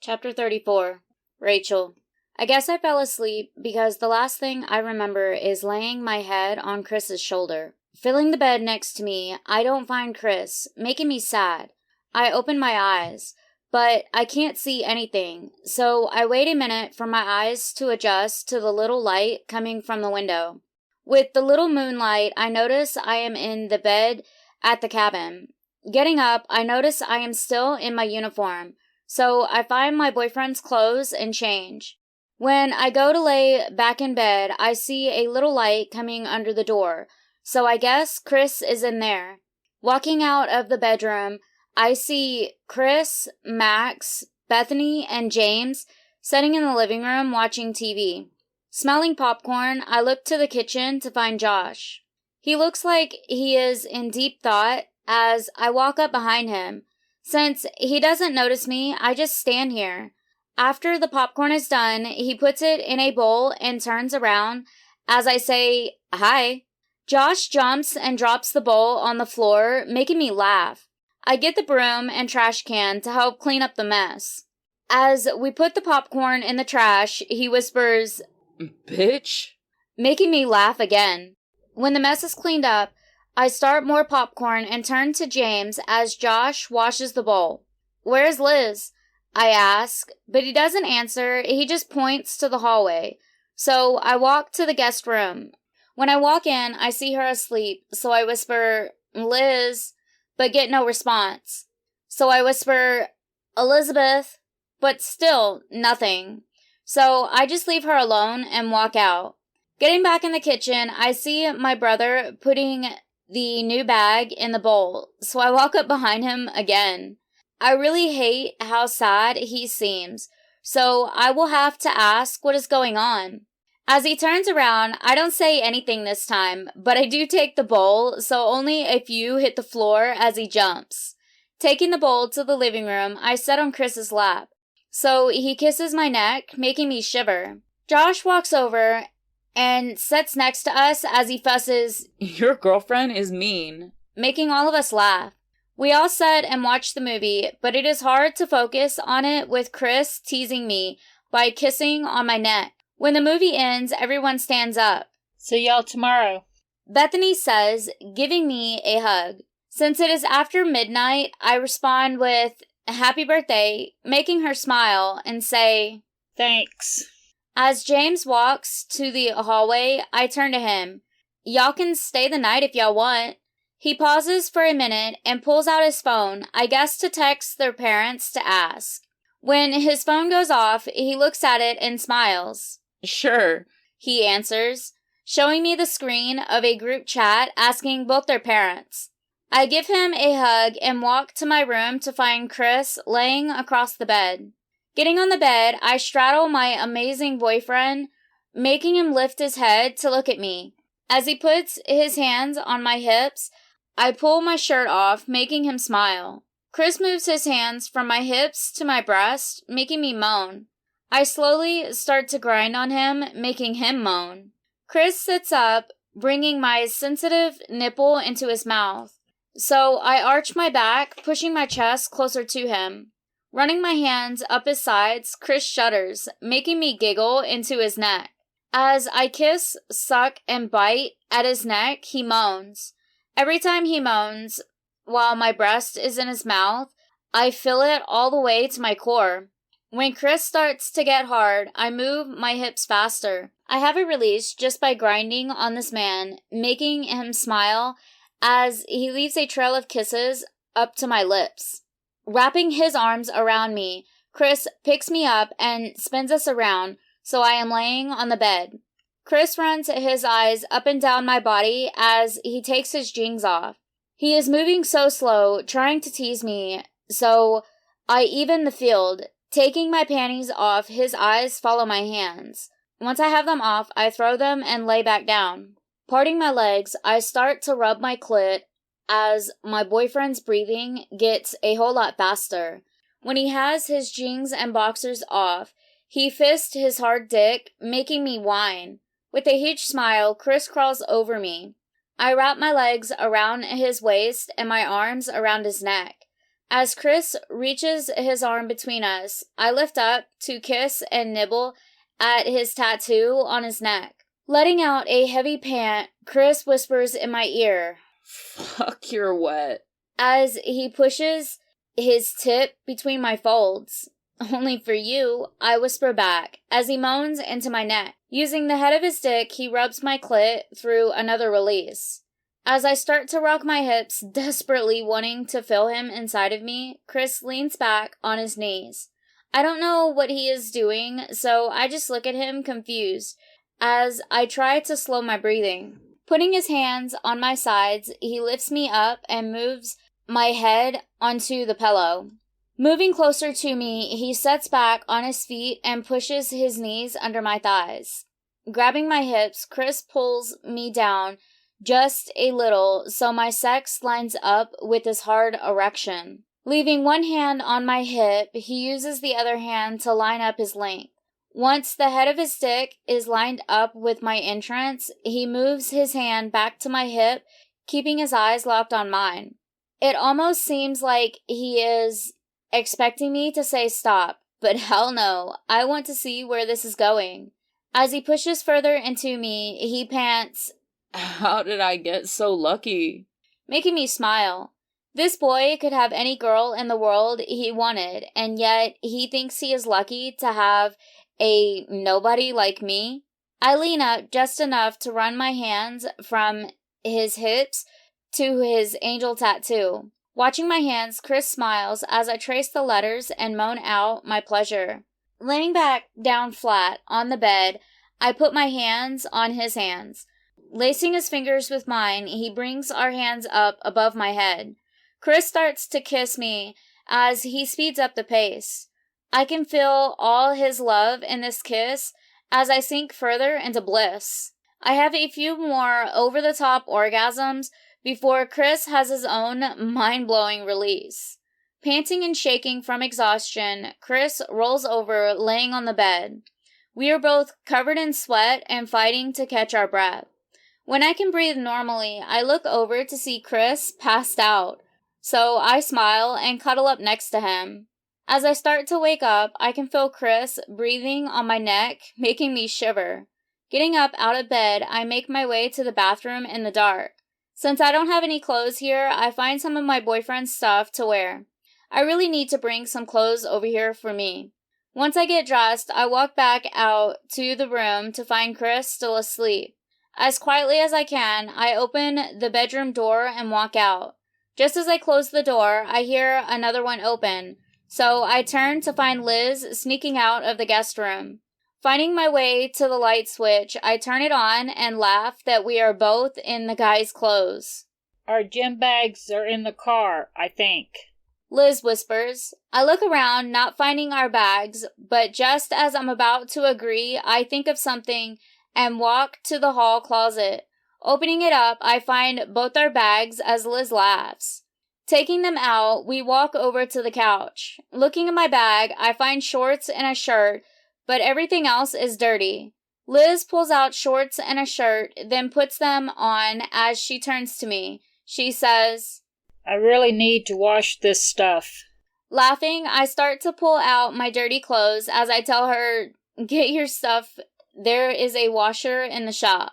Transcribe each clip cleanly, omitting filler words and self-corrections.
Chapter 34. Rachel. I guess I fell asleep because the last thing I remember is laying my head on Chris's shoulder. Filling the bed next to me, I don't find Chris, making me sad. I open my eyes, but I can't see anything, so I wait a minute for my eyes to adjust to the little light coming from the window. With the little moonlight, I notice I am in the bed at the cabin. Getting up, I notice I am still in my uniform, so I find my boyfriend's clothes and change. When I go to lay back in bed, I see a little light coming under the door, so I guess Chris is in there. Walking out of the bedroom, I see Chris, Max, Bethany, and James sitting in the living room watching TV. Smelling popcorn, I look to the kitchen to find Josh. He looks like he is in deep thought as I walk up behind him. Since he doesn't notice me, I just stand here. After the popcorn is done, he puts it in a bowl and turns around as I say, "Hi." Josh jumps and drops the bowl on the floor, making me laugh. I get the broom and trash can to help clean up the mess. As we put the popcorn in the trash, he whispers, "Bitch," making me laugh again. When the mess is cleaned up, I start more popcorn and turn to James as Josh washes the bowl. "Where's Liz?" I ask, but he doesn't answer, he just points to the hallway. So I walk to the guest room. When I walk in, I see her asleep, so I whisper, "Liz," but get no response. So I whisper, "Elizabeth," but still nothing. So I just leave her alone and walk out. Getting back in the kitchen, I see my brother putting the new bag in the bowl, so I walk up behind him again. I really hate how sad he seems, so I will have to ask what is going on. As he turns around, I don't say anything this time, but I do take the bowl, so only a few hit the floor as he jumps. Taking the bowl to the living room, I sit on Chris's lap, so he kisses my neck, making me shiver. Josh walks over and sits next to us as he fusses, "Your girlfriend is mean," making all of us laugh. We all sit and watch the movie, but it is hard to focus on it with Chris teasing me by kissing on my neck. When the movie ends, everyone stands up. "See y'all tomorrow," Bethany says, giving me a hug. Since it is after midnight, I respond with, "Happy birthday," making her smile and say, "Thanks." As James walks to the hallway, I turn to him. "Y'all can stay the night if y'all want." He pauses for a minute and pulls out his phone, I guess to text their parents to ask. When his phone goes off, he looks at it and smiles. "Sure," he answers, showing me the screen of a group chat asking both their parents. I give him a hug and walk to my room to find Chris laying across the bed. Getting on the bed, I straddle my amazing boyfriend, making him lift his head to look at me. As he puts his hands on my hips, I pull my shirt off, making him smile. Chris moves his hands from my hips to my breast, making me moan. I slowly start to grind on him, making him moan. Chris sits up, bringing my sensitive nipple into his mouth. So I arch my back, pushing my chest closer to him. Running my hands up his sides, Chris shudders, making me giggle into his neck. As I kiss, suck, and bite at his neck, he moans. Every time he moans, while my breast is in his mouth, I feel it all the way to my core. When Chris starts to get hard, I move my hips faster. I have a release just by grinding on this man, making him smile as he leaves a trail of kisses up to my lips. Wrapping his arms around me, Chris picks me up and spins us around, so I am laying on the bed. Chris runs his eyes up and down my body as he takes his jeans off. He is moving so slow, trying to tease me, so I even the field. Taking my panties off, his eyes follow my hands. Once I have them off, I throw them and lay back down. Parting my legs, I start to rub my clit as my boyfriend's breathing gets a whole lot faster. When he has his jeans and boxers off, he fists his hard dick, making me whine. With a huge smile, Chris crawls over me. I wrap my legs around his waist and my arms around his neck. As Chris reaches his arm between us, I lift up to kiss and nibble at his tattoo on his neck. Letting out a heavy pant, Chris whispers in my ear, "Fuck, you're wet." As he pushes his tip between my folds. "Only for you," I whisper back, as he moans into my neck. Using the head of his dick, he rubs my clit through another release. As I start to rock my hips, desperately wanting to feel him inside of me, Chris leans back on his knees. I don't know what he is doing, so I just look at him confused as I try to slow my breathing. Putting his hands on my sides, he lifts me up and moves my head onto the pillow. Moving closer to me, he sets back on his feet and pushes his knees under my thighs. Grabbing my hips, Chris pulls me down just a little so my sex lines up with his hard erection. Leaving one hand on my hip, he uses the other hand to line up his length. Once the head of his dick is lined up with my entrance, he moves his hand back to my hip, keeping his eyes locked on mine. It almost seems like he is expecting me to say stop, but hell no, I want to see where this is going. As he pushes further into me, he pants, "How did I get so lucky?" making me smile. This boy could have any girl in the world he wanted, and yet he thinks he is lucky to have a nobody like me. I lean up just enough to run my hands from his hips to his angel tattoo. Watching my hands, Chris smiles as I trace the letters and moan out my pleasure. Laying back down flat on the bed, I put my hands on his hands. Lacing his fingers with mine, he brings our hands up above my head. Chris starts to kiss me as he speeds up the pace. I can feel all his love in this kiss as I sink further into bliss. I have a few more over-the-top orgasms before Chris has his own mind-blowing release. Panting and shaking from exhaustion, Chris rolls over, laying on the bed. We are both covered in sweat and fighting to catch our breath. When I can breathe normally, I look over to see Chris passed out, so I smile and cuddle up next to him. As I start to wake up, I can feel Chris breathing on my neck, making me shiver. Getting up out of bed, I make my way to the bathroom in the dark. Since I don't have any clothes here, I find some of my boyfriend's stuff to wear. I really need to bring some clothes over here for me. Once I get dressed, I walk back out to the room to find Chris still asleep. As quietly as I can, I open the bedroom door and walk out. Just as I close the door, I hear another one open, so I turn to find Liz sneaking out of the guest room. Finding my way to the light switch, I turn it on and laugh that we are both in the guy's clothes. Our gym bags are in the car, I think. Liz whispers. I look around, not finding our bags, but just as I'm about to agree, I think of something and walk to the hall closet. Opening it up, I find both our bags as Liz laughs. Taking them out, we walk over to the couch. Looking in my bag, I find shorts and a shirt, but everything else is dirty. Liz pulls out shorts and a shirt, then puts them on as she turns to me. She says, I really need to wash this stuff. Laughing, I start to pull out my dirty clothes as I tell her, get your stuff. There is a washer in the shop.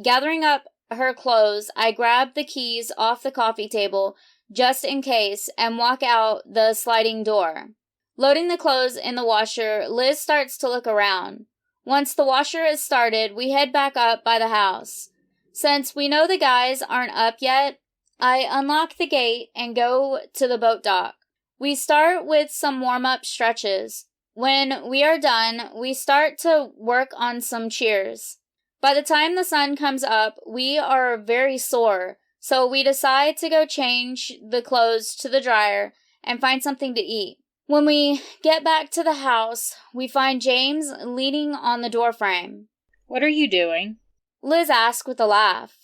Gathering up her clothes, I grab the keys off the coffee table, just in case, and walk out the sliding door. Loading the clothes in the washer, Liz starts to look around. Once the washer is started, we head back up by the house. Since we know the guys aren't up yet, I unlock the gate and go to the boat dock. We start with some warm-up stretches. When we are done, we start to work on some cheers. By the time the sun comes up, we are very sore, so we decide to go change the clothes to the dryer and find something to eat. When we get back to the house, we find James leaning on the doorframe. What are you doing? Liz asks with a laugh.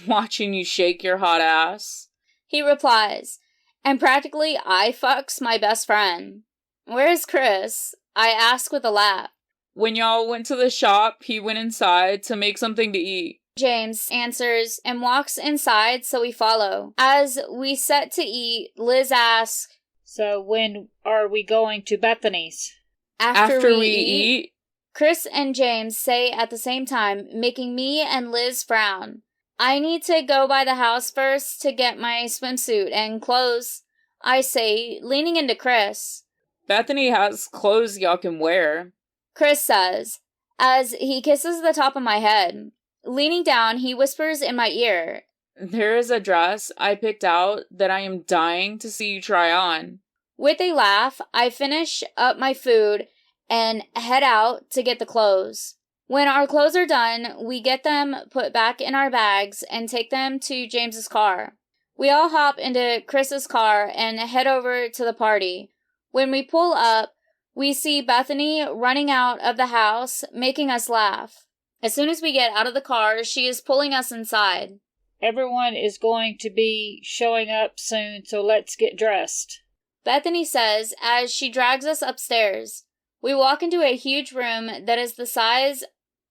"Watching you shake your hot ass." He replies, and practically I fucks my best friend. Where's Chris? I ask with a laugh. "When y'all went to the shop, he went inside to make something to eat." James answers and walks inside, so we follow. As we set to eat, Liz asks, So when are we going to Bethany's? After we eat, Chris and James say at the same time, making me and Liz frown. I need to go by the house first to get my swimsuit and clothes, I say, leaning into Chris. Bethany has clothes y'all can wear, Chris says, as he kisses the top of my head. Leaning down, he whispers in my ear, there is a dress I picked out that I am dying to see you try on. With a laugh, I finish up my food and head out to get the clothes. When our clothes are done, we get them put back in our bags and take them to James's car. We all hop into Chris's car and head over to the party. When we pull up, we see Bethany running out of the house, making us laugh. As soon as we get out of the car, she is pulling us inside. Everyone is going to be showing up soon, so let's get dressed, Bethany says as she drags us upstairs. We walk into a huge room that is the size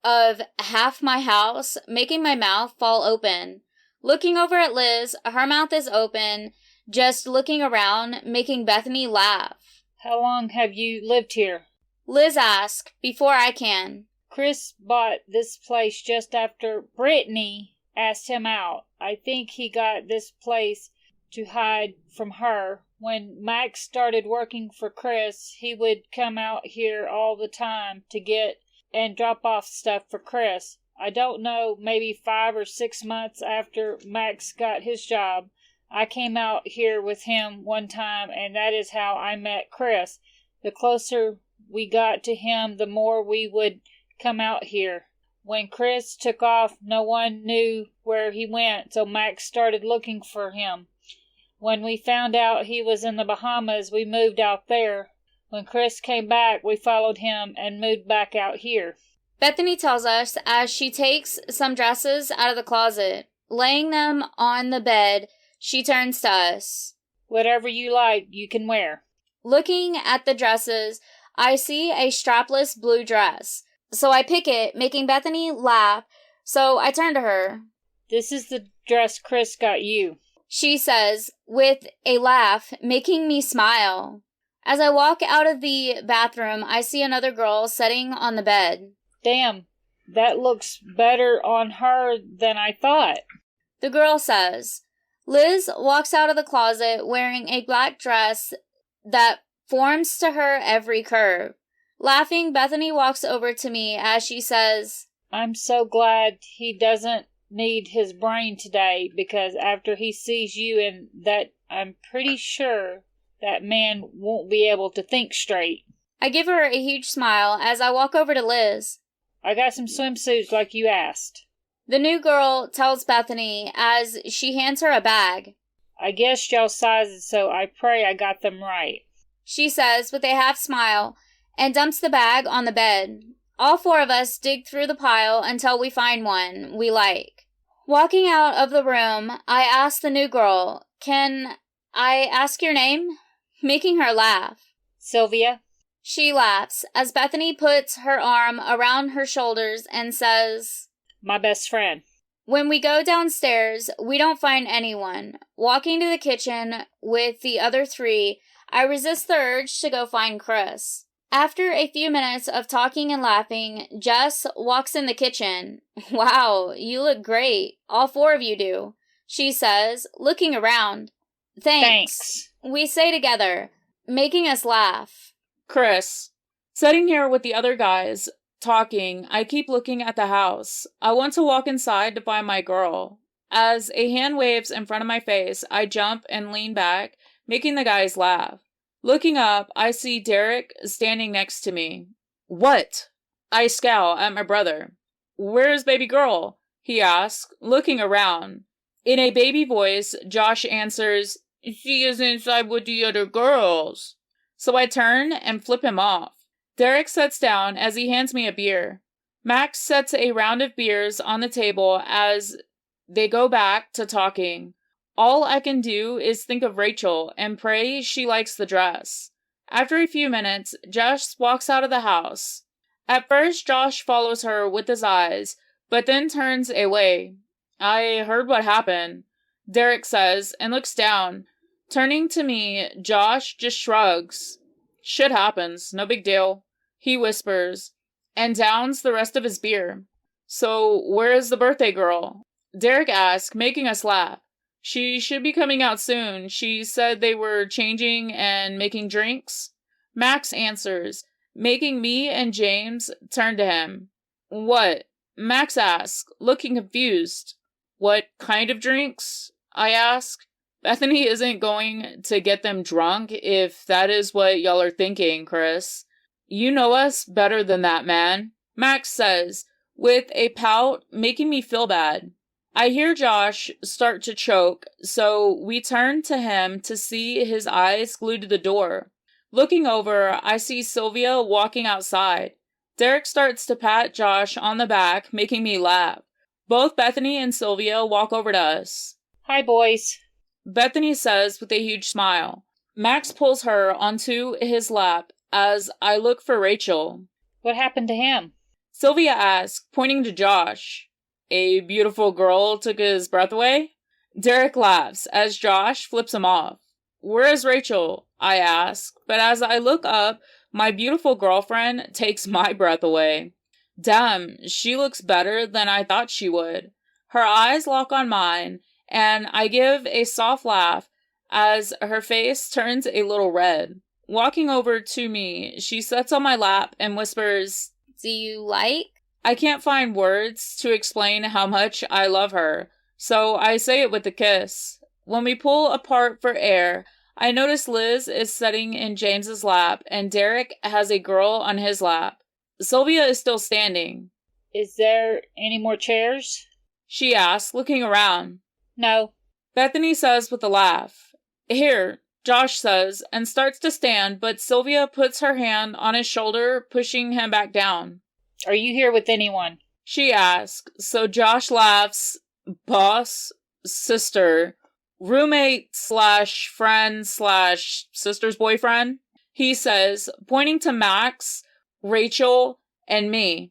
of half my house, making my mouth fall open. Looking over at Liz, her mouth is open, just looking around, making Bethany laugh. How long have you lived here? Liz asks, before I can. Chris bought this place just after Brittany asked him out. I think he got this place to hide from her. When Max started working for Chris, he would come out here all the time to get and drop off stuff for Chris. I don't know, maybe 5 or 6 months after Max got his job, I came out here with him one time, and that is how I met Chris. The closer we got to him, the more we would come out here. When Chris took off, no one knew where he went, so Max started looking for him. When we found out he was in the Bahamas, we moved out there. When Chris came back, we followed him and moved back out here. Bethany tells us as she takes some dresses out of the closet. Laying them on the bed, she turns to us. Whatever you like, you can wear. Looking at the dresses, I see a strapless blue dress. So I pick it, making Bethany laugh, so I turn to her. This is the dress Chris got you, she says, with a laugh, making me smile. As I walk out of the bathroom, I see another girl sitting on the bed. Damn, that looks better on her than I thought, the girl says. Liz walks out of the closet wearing a black dress that forms to her every curve. Laughing, Bethany walks over to me as she says, I'm so glad he doesn't need his brain today, because after he sees you and that, I'm pretty sure that man won't be able to think straight. I give her a huge smile as I walk over to Liz. I got some swimsuits like you asked, the new girl tells Bethany as she hands her a bag. I guessed y'all sizes, so I pray I got them right, she says with a half smile, and dumps the bag on the bed. All 4 of us dig through the pile until we find one we like. Walking out of the room, I ask the new girl, can I ask your name? Making her laugh. Sylvia. She laughs as Bethany puts her arm around her shoulders and says, my best friend. When we go downstairs, we don't find anyone. Walking to the kitchen with the other 3, I resist the urge to go find Chris. After a few minutes of talking and laughing, Jess walks in the kitchen. Wow, you look great. All 4 of you do, she says, looking around. Thanks. We say together, making us laugh. Chris, sitting here with the other guys, talking, I keep looking at the house. I want to walk inside to find my girl. As a hand waves in front of my face, I jump and lean back, making the guys laugh. Looking up, I see Derek standing next to me. What? I scowl at my brother. Where's baby girl? He asks, looking around. In a baby voice, Josh answers, she is inside with the other girls. So I turn and flip him off. Derek sits down as he hands me a beer. Max sets a round of beers on the table as they go back to talking. All I can do is think of Rachel and pray she likes the dress. After a few minutes, Jess walks out of the house. At first, Josh follows her with his eyes, but then turns away. I heard what happened, Derek says, and looks down. Turning to me, Josh just shrugs. Shit happens, no big deal, he whispers, and downs the rest of his beer. So, where is the birthday girl? Derek asks, making us laugh. She should be coming out soon. She said they were changing and making drinks. Max answers, making me and James turn to him. What? Max asks, looking confused. What kind of drinks? I ask. Bethany isn't going to get them drunk if that is what y'all are thinking, Chris. You know us better than that, man, Max says, with a pout making me feel bad. I hear Josh start to choke, so we turn to him to see his eyes glued to the door. Looking over, I see Sylvia walking outside. Derek starts to pat Josh on the back, making me laugh. Both Bethany and Sylvia walk over to us. Hi, boys, Bethany says with a huge smile. Max pulls her onto his lap as I look for Rachel. What happened to him? Sylvia asks, pointing to Josh. A beautiful girl took his breath away? Derek laughs as Josh flips him off. Where is Rachel? I ask, but as I look up, my beautiful girlfriend takes my breath away. Damn, she looks better than I thought she would. Her eyes lock on mine, and I give a soft laugh as her face turns a little red. Walking over to me, she sits on my lap and whispers, Do you like? I can't find words to explain how much I love her, so I say it with a kiss. When we pull apart for air, I notice Liz is sitting in James's lap and Derek has a girl on his lap. Sylvia is still standing. Is there any more chairs? She asks, looking around. No. Bethany says with a laugh. Here, Josh says, and starts to stand, but Sylvia puts her hand on his shoulder, pushing him back down. Are you here with anyone? She asks, so Josh laughs. Boss, sister, roommate / friend / sister's boyfriend, he says, pointing to Max, Rachel, and me.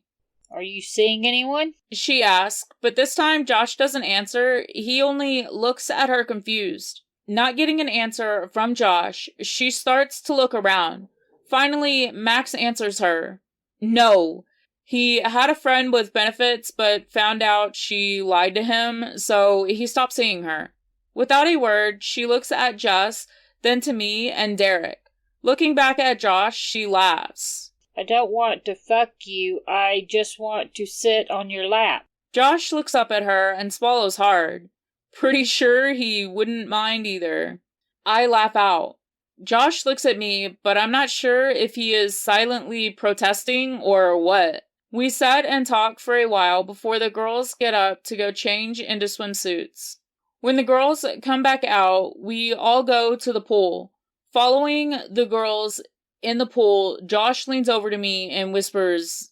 Are you seeing anyone? She asks, but this time Josh doesn't answer. He only looks at her confused. Not getting an answer from Josh, she starts to look around. Finally, Max answers her. No. He had a friend with benefits, but found out she lied to him, so he stopped seeing her. Without a word, she looks at Jess, then to me and Derek. Looking back at Josh, she laughs. I don't want to fuck you, I just want to sit on your lap. Josh looks up at her and swallows hard. Pretty sure he wouldn't mind either. I laugh out. Josh looks at me, but I'm not sure if he is silently protesting or what. We sat and talked for a while before the girls get up to go change into swimsuits. When the girls come back out, we all go to the pool. Following the girls in the pool, Josh leans over to me and whispers,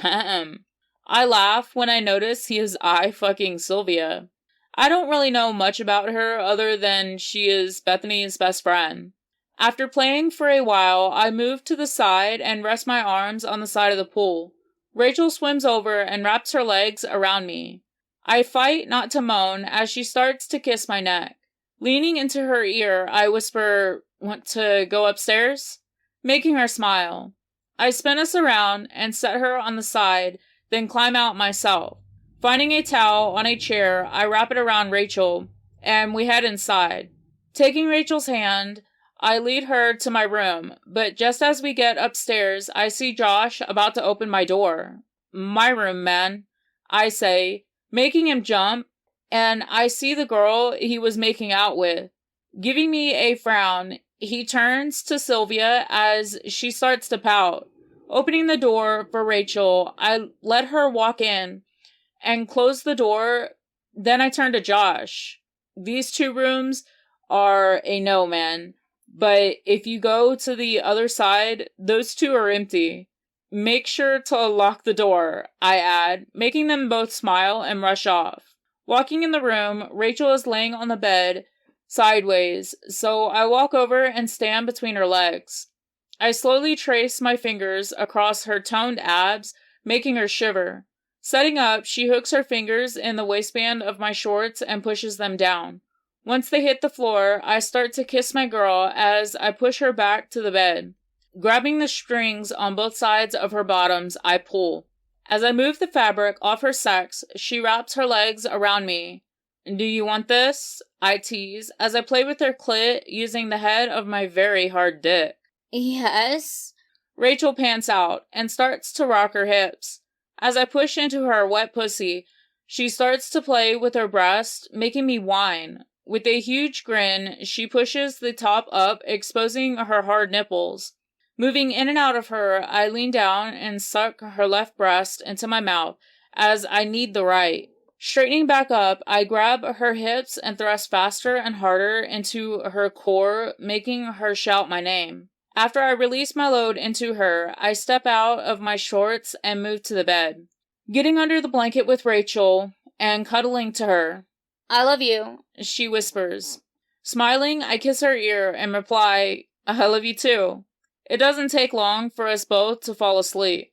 Damn. I laugh when I notice he is eye-fucking Sylvia. I don't really know much about her other than she is Bethany's best friend. After playing for a while, I move to the side and rest my arms on the side of the pool. Rachel swims over and wraps her legs around me. I fight not to moan as she starts to kiss my neck. Leaning into her ear, I whisper, Want to go upstairs? Making her smile. I spin us around and set her on the side, then climb out myself. Finding a towel on a chair, I wrap it around Rachel, and we head inside. Taking Rachel's hand, I lead her to my room, but just as we get upstairs, I see Josh about to open my door. My room, man, I say, making him jump, and I see the girl he was making out with. Giving me a frown, he turns to Sylvia as she starts to pout. Opening the door for Rachel, I let her walk in and close the door. Then I turn to Josh. These 2 rooms are a no, man. But if you go to the other side, those 2 are empty. Make sure to lock the door, I add, making them both smile and rush off. Walking in the room, Rachel is laying on the bed, sideways, so I walk over and stand between her legs. I slowly trace my fingers across her toned abs, making her shiver. Setting up, she hooks her fingers in the waistband of my shorts and pushes them down. Once they hit the floor, I start to kiss my girl as I push her back to the bed. Grabbing the strings on both sides of her bottoms, I pull. As I move the fabric off her sex, she wraps her legs around me. Do you want this? I tease as I play with her clit using the head of my very hard dick. Yes. Rachel pants out and starts to rock her hips. As I push into her wet pussy, she starts to play with her breast, making me whine. With a huge grin, she pushes the top up, exposing her hard nipples. Moving in and out of her, I lean down and suck her left breast into my mouth as I need the right. Straightening back up, I grab her hips and thrust faster and harder into her core, making her shout my name. After I release my load into her, I step out of my shorts and move to the bed. Getting under the blanket with Rachel and cuddling to her. I love you, she whispers. Smiling, I kiss her ear and reply, I love you too. It doesn't take long for us both to fall asleep.